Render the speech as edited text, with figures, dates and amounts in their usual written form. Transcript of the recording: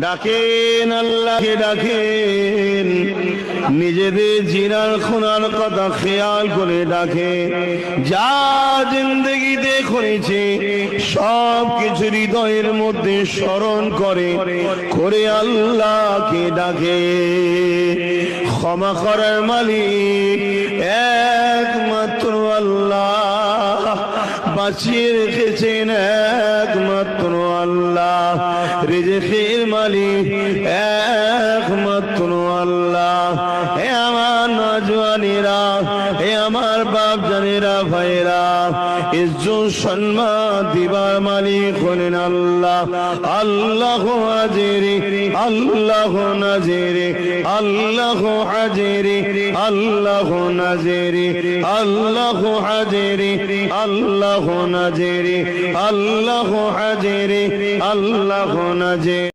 ডাকেন, আল্লাহকে ডাকেন, নিজেদের জিনার খুনার কথা খেয়াল করে ডাকে। যা জিন্দগিতে করেছে সব কিছু হৃদয়ের মধ্যে স্মরণ করে করে আল্লাহকে ডাকে। ক্ষমা করার মালিক একমাত্র আল্লাহ, বাঁচিয়ে রেখেছেন একমাত্র আল্লাহ, রিজকের মালিক একমাত্র আল্লাহ। হে আমার নওজওয়ানেরা, হে আমার বাপ জানেরা, ভাইরা, ইজ্জত সম্মান দিবার মালিক হলেন আল্লাহ। আল্লাহ হাজিরি, আল্লাহ নাজিরি, আল্লাহ হাজিরি, আল্লাহ নাজিরি, আল্লাহ হাজিরি, আল্লাহ নাজিরি, আল্লাহ হাজিরি, আল্লাহ নাজিরি।